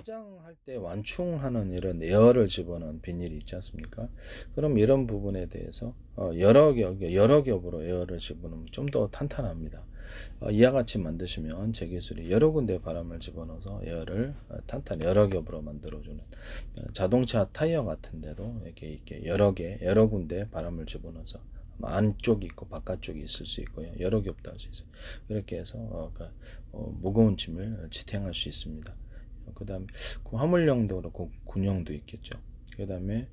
포장할 때 완충하는 이런 에어를 집어넣은 비닐이 있지 않습니까? 그럼 이런 부분에 대해서 여러 겹으로 에어를 집어넣으면 좀 더 탄탄합니다. 이와 같이 만드시면 제 기술이 여러 군데 바람을 집어넣어서 에어를 여러 겹으로 만들어주는 자동차 타이어 같은데도 이렇게 여러 군데 바람을 집어넣어서 안쪽이 있고 바깥쪽이 있을 수 있고요. 여러 겹도 할 수 있어요. 그렇게 해서 무거운 짐을 지탱할 수 있습니다. 그 다음에 화물용도 그렇고 군용도 있겠죠. 그 다음에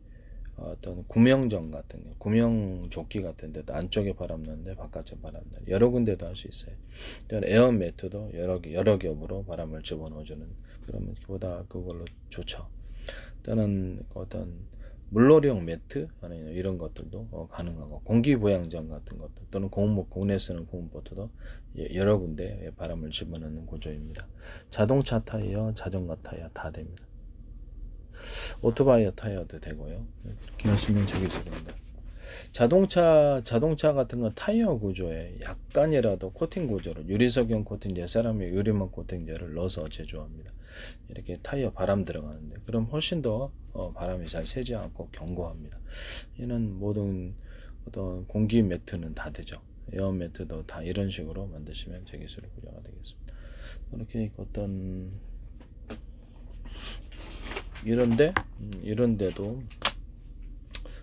어떤 구명정 같은 거, 구명조끼 같은 데도 안쪽에 바람 넣는데 바깥에 바람 넣는 여러 군데도 할 수 있어요. 에어 매트도 여러 겹으로 바람을 집어넣어주는 그러면 보다 그걸로 좋죠. 또는 어떤 물놀이용 매트 아니면 이런 것들도 가능하고 공기보양정 같은 것도 또는 국내 쓰는 고무보트도 여러 군데 바람을 집어넣는 구조입니다. 자동차 타이어, 자전거 타이어 다 됩니다. 오토바이 타이어도 되고요. 이렇게 하시면 저기입니다. 자동차 같은 거 타이어 구조에 약간이라도 코팅 구조를 유리석용 코팅제, 세라믹 유리막 코팅제를 넣어서 제조합니다. 이렇게 타이어 바람 들어가는데 그럼 훨씬 더 바람이 잘 새지 않고 견고합니다. 이는 모든 어떤 공기 매트는 다 되죠. 에어 매트도 다 이런 식으로 만드시면 제 기술의 구조가 되겠습니다. 이렇게 어떤 이런데도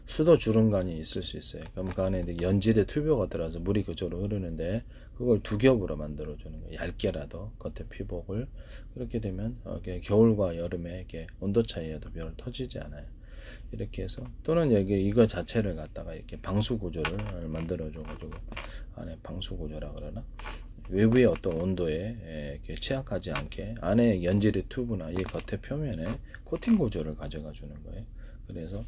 수도 주름관이 있을 수 있어요. 그럼 그 안에 연질의 튜브가 들어가서 물이 그쪽으로 흐르는데 그걸 두 겹으로 만들어 주는 거예요. 얇게라도 겉에 피복을. 그렇게 되면 겨울과 여름에 이렇게 온도 차이에도 별 터지지 않아요. 이렇게 해서 또는 이거 자체를 갖다가 이렇게 방수 구조를 만들어 줘 가지고 안에 방수 구조라 그러나 외부의 어떤 온도에 이렇게 취약하지 않게 안에 연질의 튜브나 이 겉에 표면에 코팅 구조를 가져가 주는 거예요. 그래서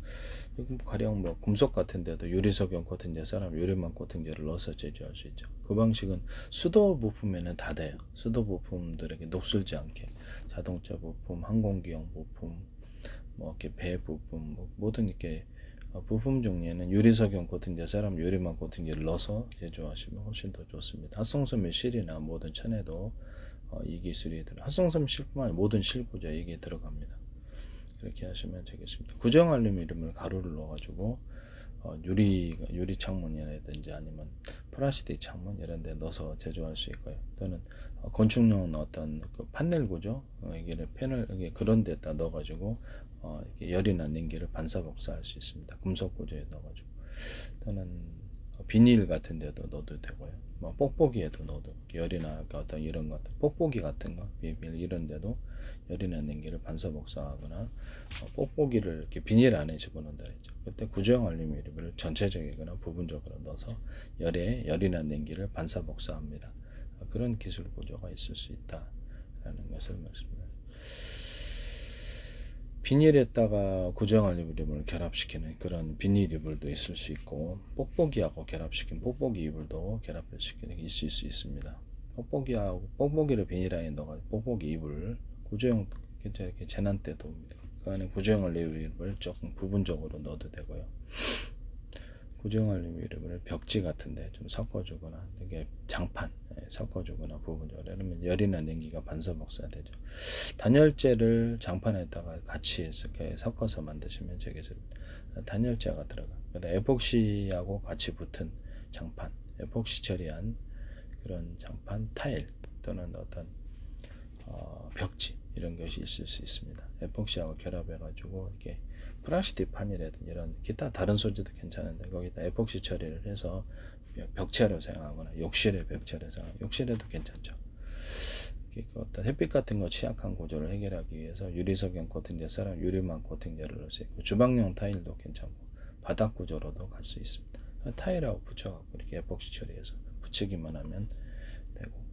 가령 금속 같은 데도 유리석용 코팅제, 사람 유리막 코팅제를 넣어서 제조할 수 있죠. 그 방식은 수도 부품에는 다 돼요. 수도 부품들에게 녹슬지 않게 자동차 부품, 항공기용 부품, 이렇게 배 부품, 모든 이렇게 부품 종류에는 유리석용 코팅제, 사람 유리막 코팅제를 넣어서 제조하시면 훨씬 더 좋습니다. 합성섬유 실이나 모든 천에도 이 기술이 합성섬유 실뿐만 아니라 모든 실구조 이게 들어갑니다. 그렇게 하시면 되겠습니다. 구정 알루미늄을 가루를 넣어가지고 유리 창문이라든지 아니면 플라스틱 창문 이런 데 넣어서 제조할 수 있고요. 또는 건축용 어떤 그 판넬 구조 패널 그런 데다 넣어가지고 이렇게 열이나 냉기를 반사복사할 수 있습니다. 금속 구조에 넣어가지고 또는 비닐 같은 데도 넣어도 되고요. 뽁뽁이에도 넣어도 열이나 어떤 이런 것들 뽁뽁이 같은 거 이런 데도 열이나 냉기를 반사복사하거나 뽁뽁이를 이렇게 비닐 안에 집어넣는다 했죠. 그때 구조형 알루미늄을 전체적이거나 부분적으로 넣어서 열이나 냉기를 반사복사합니다. 그런 기술 구조가 있을 수 있다라는 것을 말씀드립니다. 비닐에다가 구조형 알루미늄을 결합시키는 그런 비닐 이불도 있을 수 있고 뽁뽁이하고 결합시킨 뽁뽁이 이불도 결합시키는 게 있을 수 있습니다. 뽁뽁이를 비닐 안에 넣어 뽁뽁이 이불 구조형 이렇게 재난 때 도움입니다. 그 안에 구조형 알루미늄을 조금 부분적으로 넣어도 되고요. 구조형 알루미늄을 벽지 같은데 좀 섞어주거나 이게 장판 섞어주거나 부분적으로 이러면 열이나 냉기가 반사복사되죠. 단열재를 장판에다가 같이 이렇게 섞어서 만드시면 저게 단열재가 들어가. 그다음 에폭시하고 같이 붙은 장판, 에폭시 처리한 그런 장판 타일 또는 어떤 벽지 이런 것이 있을 수 있습니다. 에폭시하고 결합해가지고 이렇게 플라스틱 판이라든지 이런 기타 다른 소재도 괜찮은데 거기다 에폭시 처리를 해서 벽체로 사용하거나 욕실에 벽체로 사용하거나 욕실에도 괜찮죠. 어떤 햇빛 같은 거 취약한 구조를 해결하기 위해서 유리석용 코팅제, 사람 유리막 코팅제를 넣을 수 있고 주방용 타일도 괜찮고 바닥 구조로도 갈 수 있습니다. 타일하고 붙여갖고 이렇게 에폭시 처리해서 붙이기만 하면 되고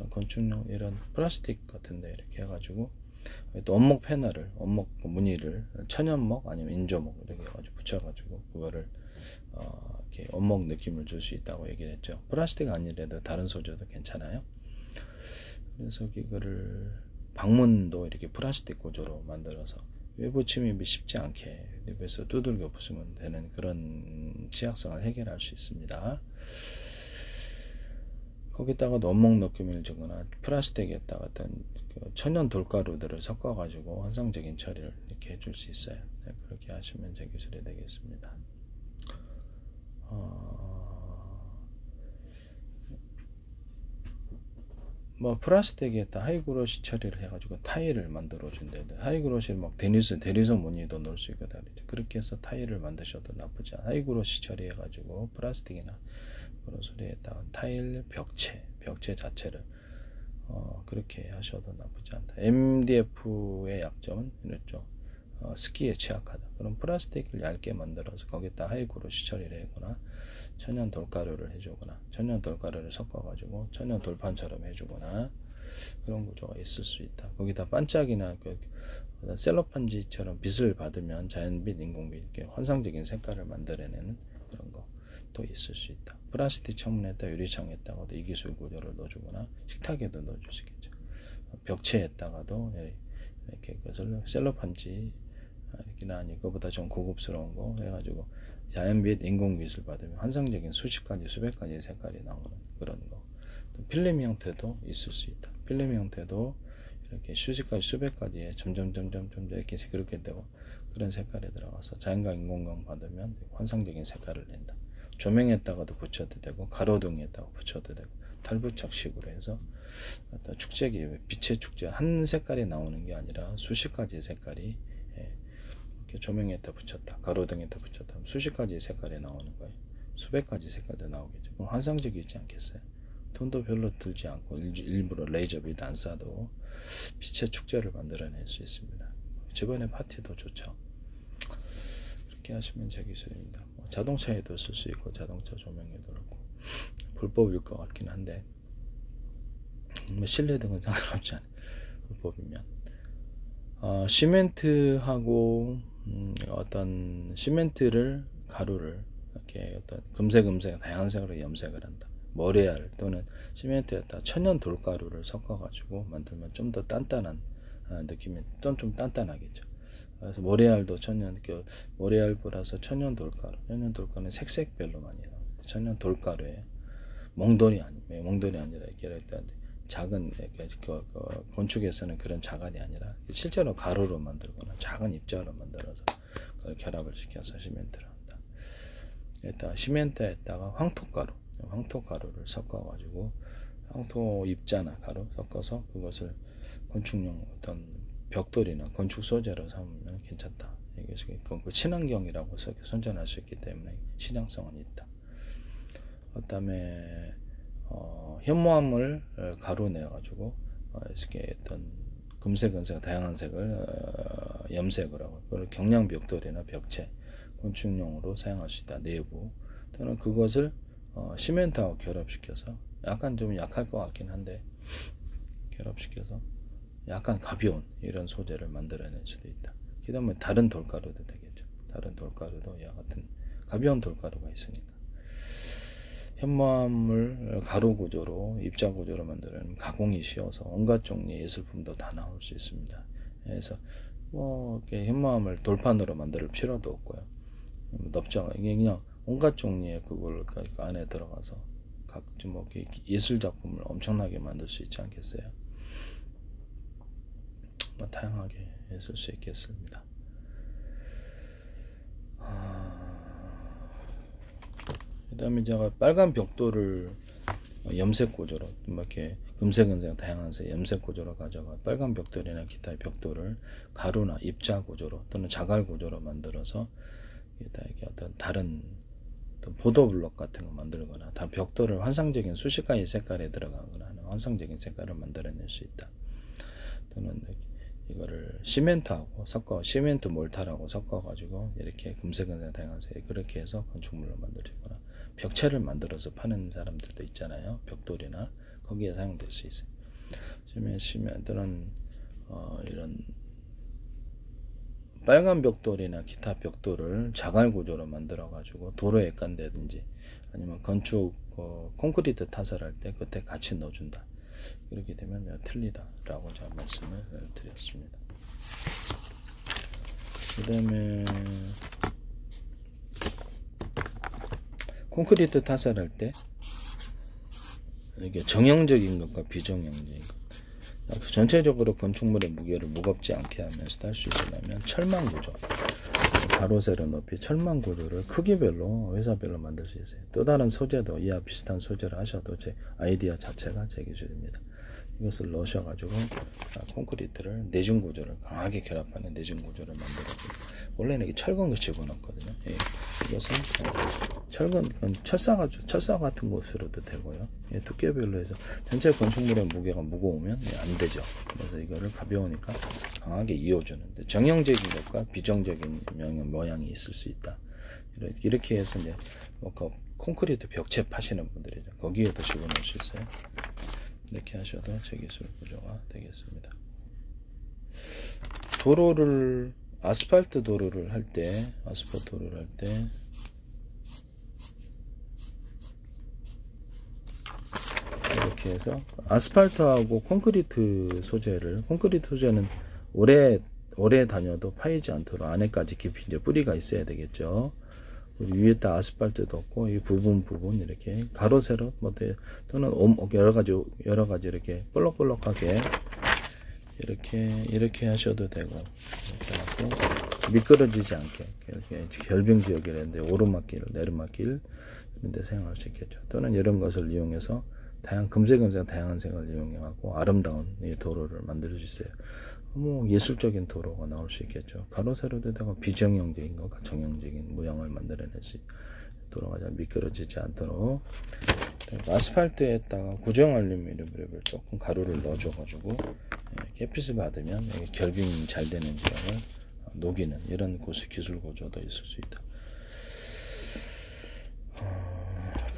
건축용 이런 플라스틱 같은데 이렇게 해가지고 또 원목 패널을 원목 무늬를 천연목 아니면 인조목 이렇게 해가지고 붙여가지고 그거를 이렇게 원목 느낌을 줄 수 있다고 얘기를 했죠. 플라스틱 아니래도 다른 소재도 괜찮아요. 그래서 이거를 방문도 이렇게 플라스틱 구조로 만들어서 외부 침입이 쉽지 않게 입에서 두들겨 부수면 되는 그런 취약성을 해결할 수 있습니다. 거기다가 원목 넣기를 주거나 플라스틱에다가 어떤 그 천연 돌가루들을 섞어 가지고 환상적인 처리를 이렇게 해줄 수 있어요. 네, 그렇게 하시면 제 기술이 되겠습니다. 뭐 플라스틱에다 하이그로시 처리를 해가지고 타일을 만들어 준대. 하이그로시를 막 대리석 무늬도 넣을 수 있거든. 그렇게 해서 타일을 만드셔도 나쁘지 않아. 하이그로시 처리해가지고 플라스틱이나 그런 소리에다가 타일 벽체 자체를 그렇게 하셔도 나쁘지 않다. MDF의 약점은 이랬죠. 습기에 취약하다. 그럼 플라스틱을 얇게 만들어서 거기다 하이그로시 처리를 하거나 천연 돌가루를 해주거나 천연 돌가루를 섞어가지고 천연 돌판처럼 해주거나 그런 구조가 있을 수 있다. 거기다 반짝이나 그 셀로판지처럼 빛을 받으면 자연빛, 인공빛 이렇게 환상적인 색깔을 만들어내는 그런 것도 있을 수 있다. 플라스틱 창문에다 유리창에다가도 이 기술 구조를 넣어주거나 식탁에도 넣어주시겠죠. 벽체에다가도 이렇게 셀로판지 이렇게나 아니 그거보다 좀 고급스러운 거 해가지고 자연빛, 인공빛을 받으면 환상적인 수십 가지, 수백 가지 색깔이 나오는 그런 거. 필름 형태도 있을 수 있다. 필름 형태도 이렇게 수십 가지, 수백 가지의 점점 이렇게 그렇게 되고 그런 색깔이 들어가서 자연광, 인공광 받으면 환상적인 색깔을 낸다. 조명에다가도 붙여도 되고 가로등에다가 붙여도 되고 탈부착식으로 해서 어떤 축제기, 빛의 축제 한 색깔이 나오는 게 아니라 수십 가지 색깔이 조명에다 붙였다, 가로등에다 붙였다, 수십 가지 색깔이 나오는 거예요. 수백 가지 색깔도 나오겠죠. 그럼 환상적이지 않겠어요? 돈도 별로 들지 않고 일부러 레이저빛 안 쏴도 빛의 축제를 만들어낼 수 있습니다. 집안의 파티도 좋죠. 그렇게 하시면 제 기술입니다. 자동차에도 쓸 수 있고 자동차 조명에도 그렇고 불법일 것 같긴 한데 실내 등은 상관없지 않아요. 불법이면 시멘트하고 어떤 시멘트를 가루를 이렇게 어떤 금색 다양한 색으로 염색을 한다. 모래알 또는 시멘트에다 천연 돌가루를 섞어 가지고 만들면 좀 더 단단한 느낌이 좀 단단하겠죠. 그래서 모래알도 모래알 뿌려서 천연 돌가루는 색별로 많이 나와요. 천연 돌가루에 몽돌이 아니라 이렇게 작은 건축에서는 그런 자갈이 아니라 실제로 가루로 만들거나 작은 입자로 만들어서 그걸 결합을 시켜서 시멘트를 한다. 일단 시멘트에다가 황토가루를 섞어가지고 황토 입자나 가루 섞어서 그것을 건축용 어떤 벽돌이나 건축 소재로 삼으면 괜찮다. 이게 그 친환경이라고 선전할 수 있기 때문에 시장성은 있다. 그다음에 현무암을 가루 내가지고 이렇게 어떤 금색, 다양한 색을 염색을 하고 그걸 경량 벽돌이나 벽체 건축용으로 사용할 수 있다. 내부 또는 그것을 시멘트하고 결합시켜서 약간 좀 약할 것 같긴 한데 결합시켜서 약간 가벼운 이런 소재를 만들어낼 수도 있다. 그 다음에 다른 돌가루도 되겠죠. 다른 돌가루도 야 같은 가벼운 돌가루가 있으니까 현무암을 가루 구조로 입자 구조로 만드는 가공이 쉬워서 온갖 종류의 예술품도 다 나올 수 있습니다. 그래서 이렇게 현무암을 돌판으로 만들 필요도 없고요. 넓적 이게 그냥 온갖 종류의 그걸 그 안에 들어가서 각종 예술 작품을 엄청나게 만들 수 있지 않겠어요? 다양하게 쓸 수 있겠습니다. 그 다음에 제가 빨간 벽돌을 염색 구조로 이렇게 금색, 다양한 색 염색 구조로 가져가 빨간 벽돌이나 기타 벽돌을 가루나 입자 구조로 또는 자갈 구조로 만들어서 이게 어떤 다른 보도블록 같은 거 만들거나 다 벽돌을 환상적인 수십 가지 색깔에 들어가거나 하는 환상적인 색깔을 만들어낼 수 있다. 또는 이거를 시멘트하고 시멘트 몰타라고 섞어가지고 이렇게 금색, 다양한 색 그렇게 해서 건축물로 만들거나 벽체를 만들어서 파는 사람들도 있잖아요. 벽돌이나 거기에 사용될 수 있어요. 시멘트는 이런 빨간 벽돌이나 기타 벽돌을 자갈 구조로 만들어 가지고 도로에 깐다든지 아니면 건축 콘크리트 타설할 때 그때 같이 넣어준다. 그렇게 되면 틀리다 라고 제가 말씀을 드렸습니다. 그 다음에 콘크리트 타설할 때 이게 정형적인 것과 비정형적인 것. 전체적으로 건축물의 무게를 무겁지 않게 하면서 할 수 있으려면 철망 구조, 가로 세로 높이 철망 구조를 크기별로 회사별로 만들 수 있어요. 또 다른 소재도 이와 비슷한 소재를 하셔도 제 아이디어 자체가 제 기술입니다. 이것을 넣으셔가지고 콘크리트를 내진 구조를 강하게 결합하는 내진 구조를 만들어줍니다. 원래는 이게 철근을 집어넣거든요. 예, 이것은 철사 같은 곳으로도 되고요. 예, 두께별로 해서 전체 건축물의 무게가 무거우면 안 되죠. 그래서 이거를 가벼우니까 강하게 이어주는데 정형적인 것과 비정적인 모양이 있을 수 있다. 이렇게 해서 이제 콘크리트 벽체 파시는 분들이죠. 거기에도 집어넣을 수 있어요. 이렇게 하셔도 제기술 구조가 되겠습니다. 도로를 아스팔트 도로를 할 때 이렇게 해서 아스팔트하고 콘크리트 소재는 오래 다녀도 파이지 않도록 안에까지 깊이 이제 뿌리가 있어야 되겠죠. 위에다 아스팔트도 없고 이 부분 이렇게 가로 세로 또는 여러 가지 이렇게 볼록볼록하게 이렇게 하셔도 되고, 이렇게 하고 미끄러지지 않게 이렇게 결빙 지역이라는데 오르막길, 내리막길 이런 데 사용할 수 있겠죠. 또는 이런 것을 이용해서 금색 다양한 색을 이용하고 아름다운 이 도로를 만들 수 있어요. 예술적인 도로가 나올 수 있겠죠. 가로 세로되다가 비정형적인 것과 정형적인 모양을 만들어낼 수 도로가 잘 미끄러지지 않도록 아스팔트에다가 구정 알루미늄을 조금 가루를 넣어줘가지고 햇빛을 받으면 결빙이 잘 되는 지역을 녹이는 이런 기술 구조도 있을 수 있다.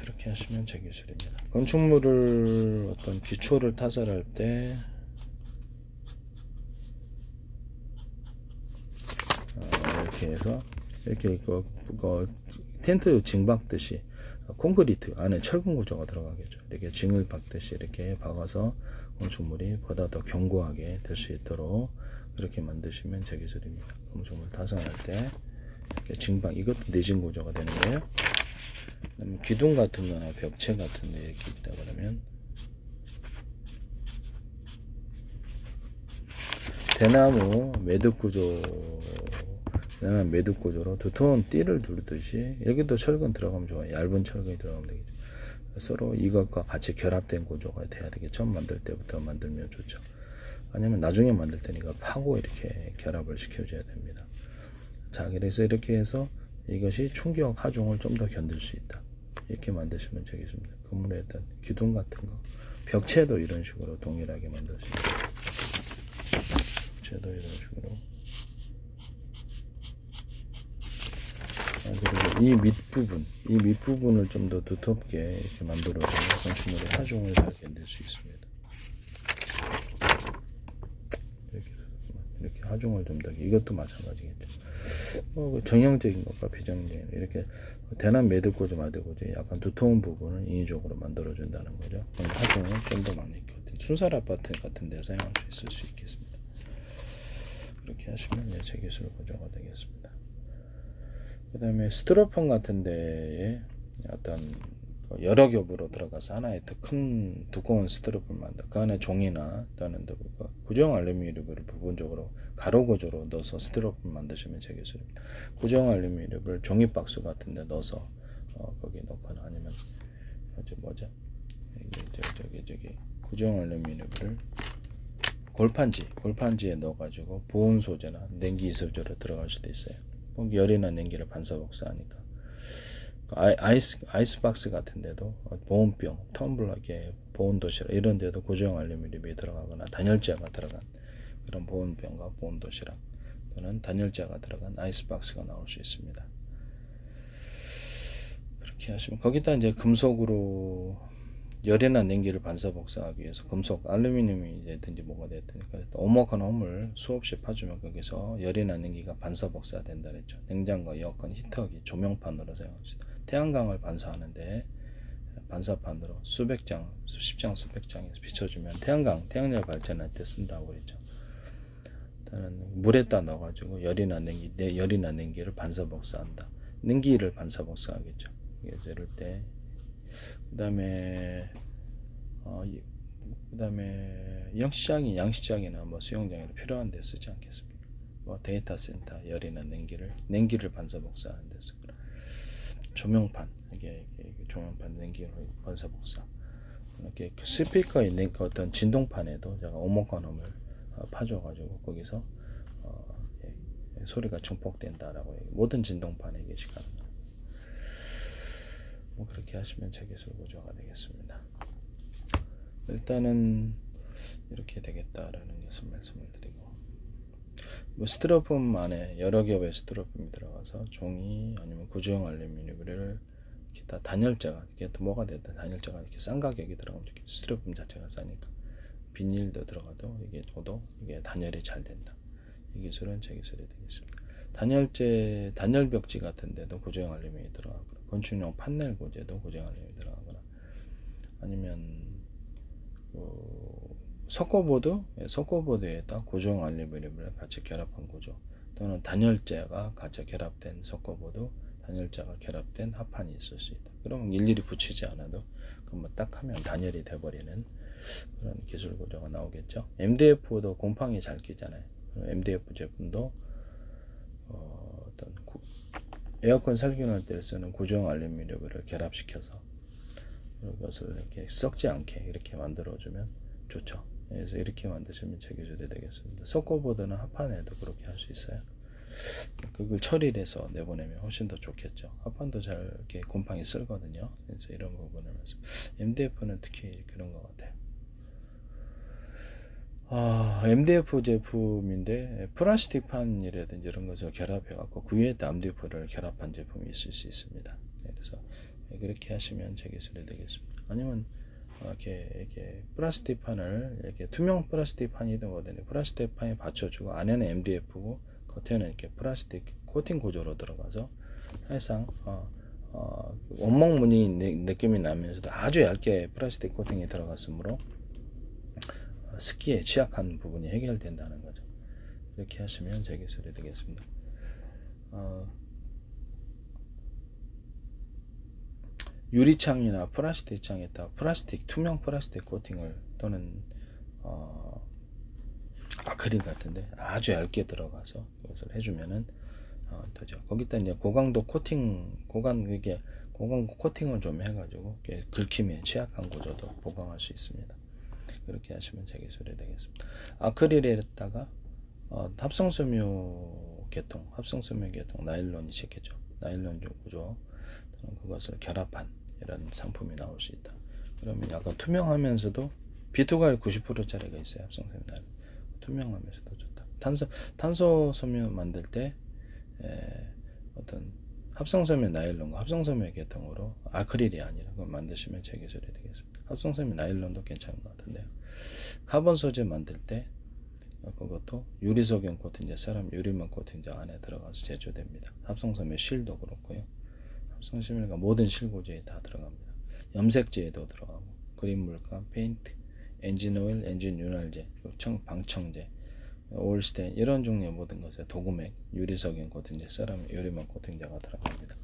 그렇게 하시면 제 기술입니다. 건축물을 어떤 기초를 타설할 때 이렇게 해서 이렇게 텐트 징 박듯이 콘크리트 안에 철근 구조가 들어가겠죠. 이렇게 징을 박듯이 이렇게 박아서 건축물이 보다 더 견고하게 될 수 있도록 그렇게 만드시면 제 기술입니다. 건축물 타선할 때 이렇게 징박, 이것도 내진 구조가 되는 거예요. 그다음에 기둥 같은 거나 벽체 같은 데 이렇게 있다 그러면 대나무 매듭 구조로 두터운 띠를 두르듯이 여기도 철근 들어가면 좋아요. 얇은 철근이 들어가면 되겠죠. 서로 이것과 같이 결합된 구조가 돼야 되겠죠. 처음 만들 때부터 만들면 좋죠. 아니면 나중에 만들 때니까 파고 이렇게 결합을 시켜줘야 됩니다. 자, 그래서 이렇게 해서 이것이 충격 하중을 좀 더 견딜 수 있다. 이렇게 만드시면 되겠습니다. 건물에 일단 기둥 같은 거, 벽체도 이런 식으로 동일하게 만들 수 있다. 벽체도 이런 식으로. 그리고 이 밑부분을 좀 더 두텁게 이렇게 만들어주면 건축물의 하중을 잘 견딜 수 있습니다. 이렇게 하중을 좀 더, 이것도 마찬가지겠죠. 정형적인 것과 비정형적인 이렇게 대남 매듭고지 마대고지 약간 두터운 부분을 인위적으로 만들어준다는 거죠. 그럼 하중은 좀 더 많이 순살 아파트 같은 데 사용할 수 있을 수 있겠습니다. 그렇게 하시면 제 기술 구조가 되겠습니다. 그 다음에 스티로폼 같은 데에 어떤 여러 겹으로 들어가서 하나의 더 큰 두꺼운 스티로폼을 만들, 그 안에 종이나 또는 구정 알루미늄을 부분적으로 가로 구조로 넣어서 스티로폼 만드시면 제 기술입니다. 구정 알루미늄을 종이 박스 같은 데 넣어서 거기 넣거나 아니면 저기 구정 알루미늄을 골판지에 넣어가지고 보온 소재나 냉기 소재로 들어갈 수도 있어요. 열이나 냉기를 반사복사하니까. 아이스박스 같은 데도 보온병, 텀블러에 보온도시락 이런 데도 구정 알루미늄이 들어가거나 단열재가 들어간 그런 보온병과 보온도시락 또는 단열재가 들어간 아이스박스가 나올 수 있습니다. 그렇게 하시면 거기다 이제 금속으로 열이나 냉기를 반사복사하기 위해서 금속, 알루미늄이 되든지 뭐가 됐든 오목한 홈을 수없이 파주면 거기서 열이나 냉기가 반사복사 된다 그랬죠. 냉장고, 에어컨, 히터기, 조명판으로 사용할 수 있다. 태양광을 반사하는데 반사판으로 수십 장에서 비춰주면 태양열 발전할 때 쓴다고 그랬죠. 일단은 물에다 넣어가지고 열이나 냉기를 반사복사한다. 냉기를 반사복사하겠죠. 이럴 때 그 다음에 그 다음에 양식장이나 뭐 수영장에도 필요한 데 쓰지 않겠습니까? 뭐 데이터 센터 열이나 냉기를 반사 복사하는 데 쓰거나, 조명판, 이게 조명판 냉기 반사 복사, 이렇게 스피커 있는 그 어떤 진동판에도 제가 오목관음을 파줘가지고 거기서 소리가 증폭된다라고 모든 진동판에 게시하는 거예요. 뭐 그렇게 하시면 제 기술 구조가 되겠습니다. 일단은 이렇게 되겠다라는 것을 말씀을 드리고, 뭐 스티로폼 안에 여러 겹의 스티로폼이 들어가서 종이 아니면 구조형 알루미늄을 기타 단열재가, 이게 뭐가 됐든 단열재가 이렇게 싼 가격이 들어가면 좋겠죠. 스티로폼 자체가 싸니까 비닐도 들어가도 이게 단열이 잘 된다. 이 기술은 제 기술이 되겠습니다. 단열벽지 같은 데도 구조형 알루미늄이 들어가거나, 건축용 판넬 고재도 구조형 알루미늄이 들어가거나, 아니면 석고보드에다 구조형 알루미늄을 같이 결합한 구조, 또는 단열재가 같이 결합된 석고보드, 단열재가 결합된 합판이 있을 수 있다. 그럼 일일이 붙이지 않아도 그것만 딱 하면 단열이 돼버리는 그런 기술 구조가 나오겠죠. MDF도 곰팡이 잘 끼잖아요. MDF 제품도 어떤 에어컨 살균할 때 쓰는 구조형 알루미늄을 결합시켜서 그것을 이렇게 썩지 않게 이렇게 만들어주면 좋죠. 그래서 이렇게 만드시면 제 기술이 되겠습니다. 석고보드는 합판에도 그렇게 할 수 있어요. 그걸 처리를 해서 내보내면 훨씬 더 좋겠죠. 합판도 잘 이렇게 곰팡이 쓸거든요. 그래서 이런 부분을 말씀. MDF는 특히 그런 것 같아요. MDF 제품인데 플라스틱 판이라든지 이런 것을 결합해 갖고 그 위에 MDF를 결합한 제품이 있을 수 있습니다. 그래서 그렇게 하시면 제 기술이 되겠습니다. 아니면 이렇게 플라스틱 판을 이렇게 투명 플라스틱 판이든 뭐든 플라스틱 판에 받쳐주고 안에는 MDF고 겉에는 이렇게 플라스틱 코팅 구조로 들어가서 사실상 원목 무늬 느낌이 나면서도 아주 얇게 플라스틱 코팅이 들어갔으므로 습기에 취약한 부분이 해결된다는 거죠. 이렇게 하시면 제 기술이 되겠습니다. 유리창이나 플라스틱 창에다 투명 플라스틱 코팅을 또는 아크릴 같은데 아주 얇게 들어가서 그것을 해주면은 되죠. 거기다 이제 고강도 코팅을 좀 해가지고 긁힘에 취약한 구조도 보강할 수 있습니다. 그렇게 하시면 제 기술이 되겠습니다. 아크릴에다가 합성섬유 계통 나일론이 시켰죠. 나일론 구조 그것을 결합한 이런 상품이 나올 수 있다. 그러면 약간 투명하면서도 비투가일 90%짜리가 있어요. 합성섬유 나일론. 투명하면서도 좋다. 탄소 섬유 만들 때 어떤 합성섬유 나일론과 합성섬유 계통으로 아크릴이 아니라 그걸 만드시면 제 기술이 되겠습니다. 합성섬유 나일론도 괜찮은 것 같은데요. 카본 소재 만들 때 그것도 유리소경 코팅제, 세럼 유리막 코팅제 안에 들어가서 제조됩니다. 합성섬유 실도 그렇고요. 합성섬유가 모든 실고제에 다 들어갑니다. 염색제에도 들어가고, 그린물감, 페인트, 엔진오일, 엔진 윤활제, 방청제, 올스텐 이런 종류의 모든 것에 도구맥, 유리석연 코팅제, 세라믹 유리막 코팅제가 들어갑니다.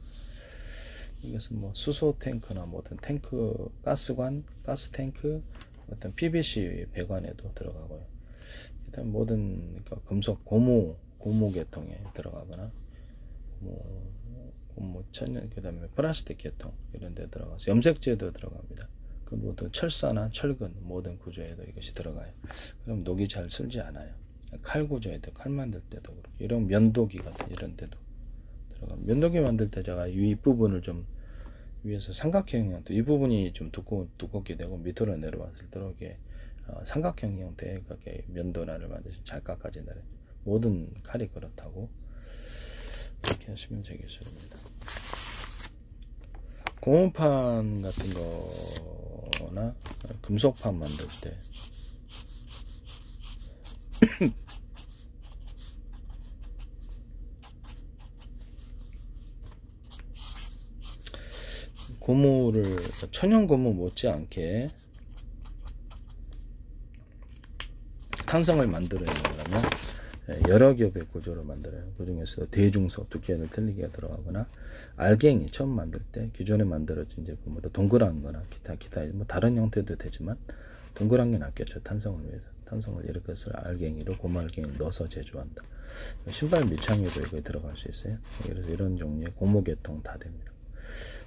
이것은 뭐 수소 탱크나 모든 탱크, 가스관, 가스 탱크, 어떤 PVC 배관에도 들어가고요. 일단 모든 금속 고무 계통에 들어가거나 고무 천연, 그다음에 플라스틱 계통 이런 데 들어가서 염색제도 들어갑니다. 그 모든 철사나 철근 모든 구조에도 이것이 들어가요. 그럼 녹이 잘 슬지 않아요. 칼 구조에도 칼 만들 때도 그렇고, 이런 면도기 같은 이런 데도 들어갑니다. 면도기 만들 때 제가 이 부분을 좀 위에서 삼각형 형태, 이 부분이 좀 두껍게 되고 밑으로 내려왔을 때 이렇게 삼각형 형태의 그렇게 면도날을 만드시면 잘 깎아진다. 모든 칼이 그렇다고 이렇게 하시면 되겠습니다. 고무판 같은 거나 금속판 만들 때 고무를 천연 고무 못지않게 탄성을 만들어내려면 여러 겹의 구조를 만들어요. 그 중에서 대중석 두께를 틀리게 들어가거나 알갱이 처음 만들 때 기존에 만들어진 제품으로 동그란 거나 기타 뭐 다른 형태도 되지만 동그란 게 낫겠죠. 탄성을 위해서. 탄성을 이렇게 해서 알갱이로 고무알갱이를 넣어서 제조한다. 신발 밑창에도 이거 들어갈 수 있어요. 그래서 이런 종류의 고무계통 다 됩니다.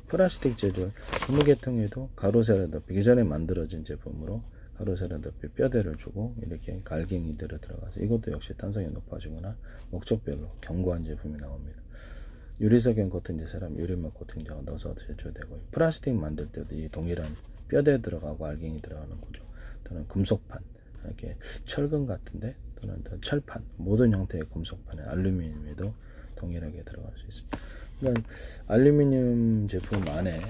플라스틱 제조, 고무계통에도 가로세로 덮이 기존에 만들어진 제품으로 가로세로 덮이 뼈대를 주고 이렇게 알갱이들을 들어가서 이것도 역시 탄성이 높아지거나 목적별로 견고한 제품이 나옵니다. 유리석용 코팅제처럼 유리막 코팅제가 넣어서 제조되고요. 플라스틱 만들 때도 이 동일한 뼈대 들어가고 알갱이 들어가는 구조 또는 금속판 이렇게 철근 같은데 또는 철판 모든 형태의 금속판에 알루미늄에도 동일하게 들어갈 수 있습니다. 그러니까 알루미늄 제품 안에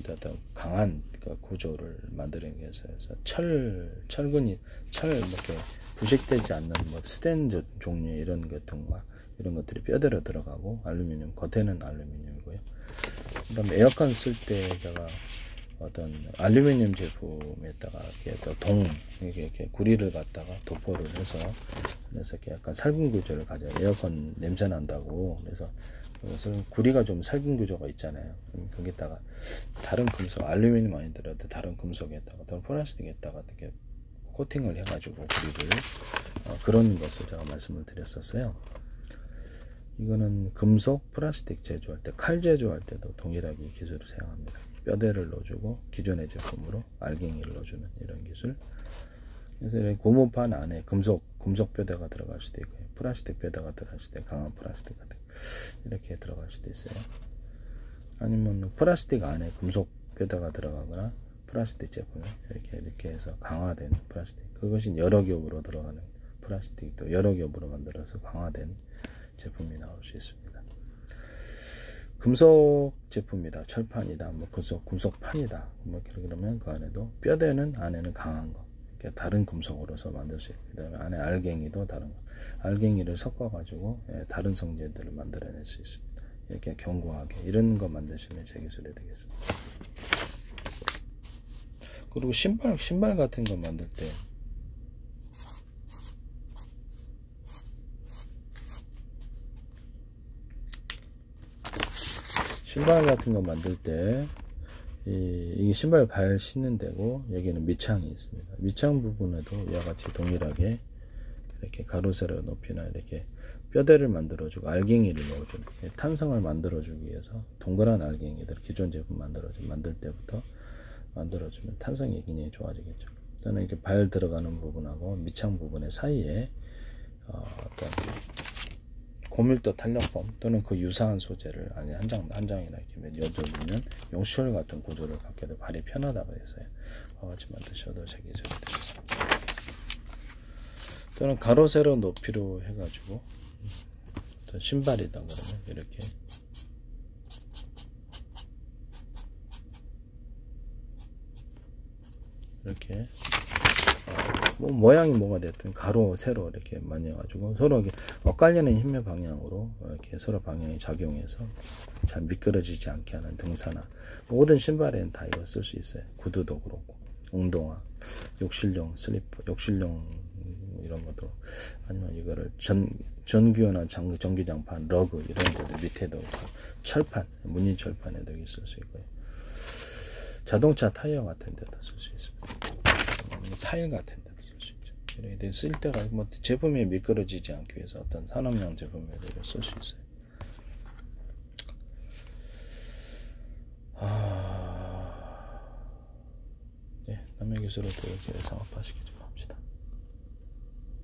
어떤 강한 구조를 만드는 게 있어서 철근이 이렇게 부식되지 않는 뭐 스텐 종류의 이런 것들과 이런 것들이 뼈대로 들어가고 알루미늄 겉에는 알루미늄이고요. 그다음에 에어컨 쓸 때다가 어떤 알루미늄 제품에다가 이렇게 구리를 갖다가 도포를 해서 그래서 이렇게 약간 살균 구조를 가져 에어컨 냄새 난다고 그래서 구리가 좀 살균 구조가 있잖아요. 거기다가 다른 금속 알루미늄 아니더라도 다른 금속에다가 또는 플라스틱에다가 이렇게 코팅을 해가지고 구리를 그런 것을 제가 말씀을 드렸었어요. 이거는 금속 플라스틱 제조할 때 칼 제조할 때도 동일하게 이 기술을 사용합니다. 뼈대를 넣어주고 기존의 제품으로 알갱이를 넣어주는 이런 기술. 그래서 고무판 안에 금속 뼈대가 들어갈 수도 있고요. 플라스틱 뼈대가 들어갈 수도 있고 강한 플라스틱 같은 이렇게 들어갈 수도 있어요. 아니면 플라스틱 안에 금속 뼈대가 들어가거나 플라스틱 제품에 이렇게 해서 강화된 플라스틱 그것이 여러 겹으로 들어가는 플라스틱도 여러 겹으로 만들어서 강화된 제품이 나올 수 있습니다. 금속 제품이다, 철판이다, 뭐 금속판이다, 뭐 그러면 그 안에도 뼈대는 안에는 강한 거, 다른 금속으로서 만들 수 있고, 그다음에 안에 알갱이도 다른 거, 알갱이를 섞어 가지고 다른 성질들을 만들어낼 수 있습니다. 이렇게 견고하게 이런 거 만드시면 제 기술이 되겠습니다. 그리고 신발 같은 거 만들 때 신발 같은 거 만들 때 이게 신발 발 신는 데고 여기는 밑창이 있습니다. 밑창 부분에도 이와 같이 동일하게 이렇게 가로 세로 높이나 이렇게 뼈대를 만들어주고 알갱이를 넣어주는 탄성을 만들어주기 위해서 동그란 알갱이들 기존 제품 만들 때부터 만들어주면 탄성이 굉장히 좋아지겠죠. 저는 이렇게 발 들어가는 부분하고 밑창 부분의 사이에 어떤 고밀도 탄력폼 또는 그 유사한 소재를 한 장이나 이렇게 여쭤주면 용시홀 같은 구조를 갖게 돼 발이 편하다고 해서요. 같이 만드셔도 제 기술이 되겠습니다. 또는 가로 세로 높이로 해가지고 신발이다 그러면 이렇게 뭐 모양이 뭐가 됐든 가로 세로 이렇게 만져가지고 서로 이렇게 엇갈리는 힘의 방향으로 이렇게 서로 방향이 작용해서 잘 미끄러지지 않게 하는 등산화 모든 신발에는 다 이거 쓸 수 있어요. 구두도 그렇고 운동화, 욕실용 슬리퍼, 욕실용 이런 것도 아니면 이거를 전기요나 전기장판, 러그 이런 것도 밑에도 철판, 무늬 철판에도 쓸 수 있고요. 자동차 타이어 같은 데도 쓸 수 있습니다. 타일 같은 데도 쓸 수 있죠. 이렇게 쓸 때가 뭐 제품이 미끄러지지 않기 위해서 어떤 산업용 제품에도 쓸 수 있어요. 네, 남의 기술을 또 이렇게 상업화시키죠.